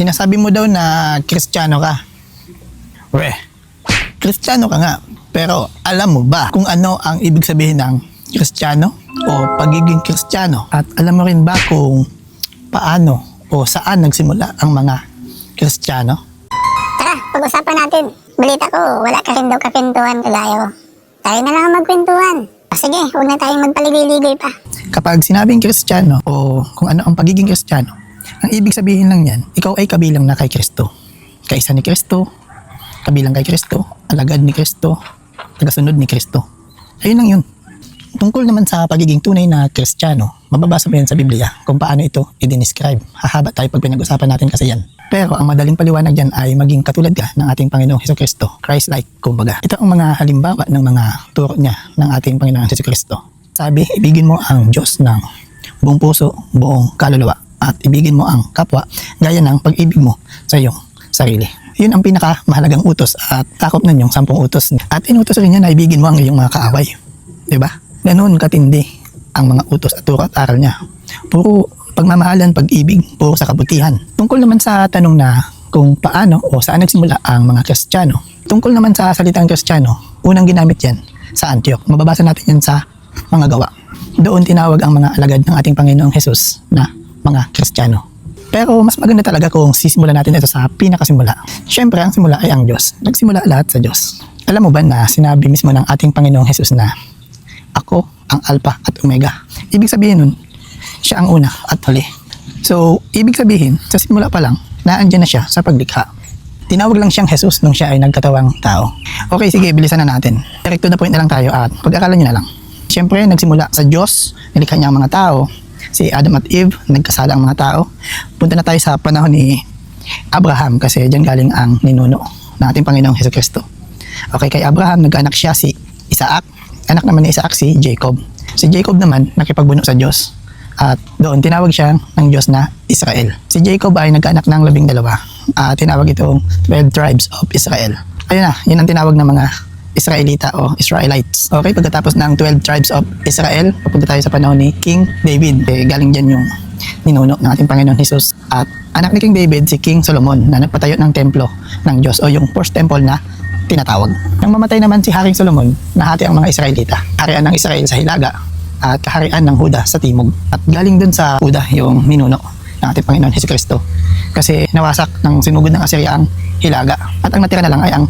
Sinasabi mo daw na Kristiyano ka. Weh, Kristiyano ka nga. Pero alam mo ba kung ano ang ibig sabihin ng Kristiyano o pagiging Kristiyano? At alam mo rin ba kung paano o saan nagsimula ang mga Kristiyano? Tara, pag-usapan natin. Balita ko, wala ka rin daw kakwentuhan kagaya ko. Tayo na lang ang magkwentuhan. Sige, huwag na tayong magpaligay-ligay pa. Kapag sinabing Kristiyano o kung ano ang pagiging Kristiyano, ang ibig sabihin lang yan, ikaw ay kabilang na kay Kristo. Kaisa ni Kristo, kabilang kay Kristo, alagad ni Kristo, tagasunod ni Kristo. Ayun lang yun. Tungkol naman sa pagiging tunay na Kristiyano, mababasa mo yan sa Biblia kung paano ito i-describe. Hahaba tayo pag pinag-usapan natin kasi yan. Pero ang madaling paliwanag dyan ay maging katulad ka ng ating Panginoong Hesukristo, Christ-like kumbaga. Ito ang mga halimbawa ng mga turo niya ng ating Panginoong Hesukristo. Sabi, ibigin mo ang Diyos ng buong puso, buong kaluluwa, at ibigin mo ang kapwa gaya ng pag-ibig mo sa iyong sarili. Yun ang pinakamahalagang utos at takop na yung 10 utos. At inutos rin niya na ibigin mo ang iyong mga kaaway. Diba? Ganun katindi ang mga utos at turo at aral niya. Puro pagmamahalan, pag-ibig, puro sa kabutihan. Tungkol naman sa tanong na kung paano o saan nagsimula ang mga Kristiyano. Tungkol naman sa salitang Kristiyano, unang ginamit yan sa Antioch. Mababasa natin yan sa mga gawa. Doon tinawag ang mga alagad ng ating Panginoong Jesus na mga Kristiyano. Pero mas maganda talaga kung sisimulan natin ito sa pinakasimula. Siyempre, ang simula ay ang Diyos. Nagsimula lahat sa Diyos. Alam mo ba na sinabi mismo ng ating Panginoong Jesus na ako ang Alpha at Omega. Ibig sabihin nun, siya ang una at huli. So, ibig sabihin, sa simula pa lang, naandyan na siya sa paglikha. Tinawag lang siyang Jesus nung siya ay nagkatawang tao. Okay, sige, bilisan na natin. Direct to the point na lang tayo at pag-aralan nyo na lang. Siyempre, nagsimula sa Diyos, nilikha niya ang mga tao. Si Adam at Eve, nagkasala ang mga tao. Punta na tayo sa panahon ni Abraham kasi dyan galing ang ninuno ng ating Panginoong Hesukristo. Okay, kay Abraham, nag-anak siya si Isaac. Anak naman ni Isaac si Jacob. Si Jacob naman, nakipagbuno sa Diyos. At doon, tinawag siya ng Diyos na Israel. Si Jacob ay nagkaanak ng 12. Tinawag itong 12 tribes of Israel. Ayun na, yun ang tinawag ng mga Israelita o Israelites. Okay, pagkatapos ng 12 tribes of Israel, papunta tayo sa panahon ni King David. Galing dyan yung ninuno ng ating Panginoon Jesus. At anak ni King David, si King Solomon, na nagpatayo ng templo ng Diyos o yung first temple na tinatawag. Nang mamatay naman si Haring Solomon, nahati ang mga Israelita. Harian ng Israel sa hilaga at kaharian ng Huda sa timog. At galing dun sa Huda yung ninuno ng ating Panginoon Hesukristo. Kasi nawasak ng sinugod ng Assyria ang hilaga. At ang natira na lang ay ang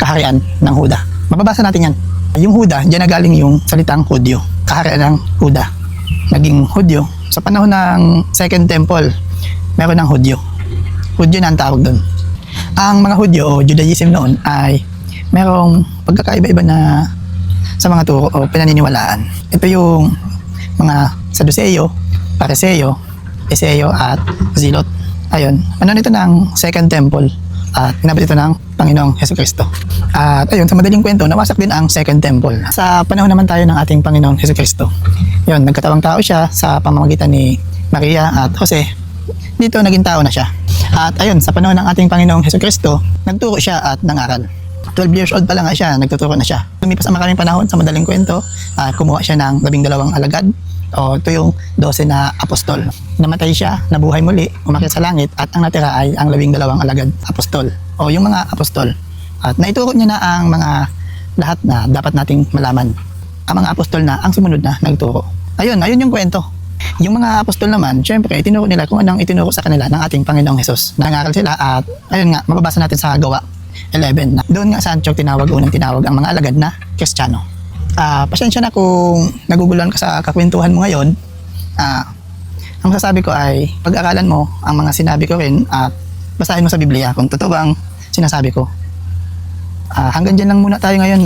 kaharian ng Huda. Mababasa natin yan. Yung Huda, dyan na galing yung salitang Hudyo. Kaharian ng Huda. Naging Hudyo. Sa panahon ng Second Temple, meron ng Hudyo. Hudyo na ang tawag doon. Ang mga Hudyo o Judaism noon ay merong pagkakaiba-iba na sa mga turo o pinaniniwalaan. Ito yung mga Saduceo, Pariseo, Eseo at Zilot. Ayun, ano nito ng Second Temple at pinabot ito ng Panginoong Hesukristo. At ayun, sa madaling kwento, nawasak din ang Second Temple. Sa panahon naman tayo ng ating Panginoong Hesukristo. Yun, nagkatawang tao siya sa pamamagitan ni Maria at Jose. Dito naging tao na siya. At ayun, sa panahon ng ating Panginoong Hesukristo, nagturo siya at nangaral. 12 years old pa lang siya, nagtuturo na siya. Lumipas ang maraming panahon sa madaling kwento, kumuha siya ng 12 alagad o ito yung 12 na apostol. Namatay siya, nabuhay muli, umakyat sa langit at ang natira ay ang 12 alagad apostol o yung mga apostol. At naituro niya na ang mga lahat na dapat nating malaman. Ang mga apostol na ang sumunod na nagturo. Ayun yung kwento. Yung mga apostol naman, syempre, itinuro nila kung anong itinuro sa kanila ng ating Panginoong Jesus. Nangaral sila at ayun nga, mababasa natin sa Gawa 11 na doon nga sa Antioch unang tinawag ang mga alagad na Kristiyano. Pasensya na kung naguguluhan ka sa kakwentuhan mo ngayon. Ang sasabi ko ay pag-aralan mo ang mga sinabi ko rin at basahin mo sa Biblia kung totoo bang sinasabi ko. Hanggang dyan lang muna tayo ngayon.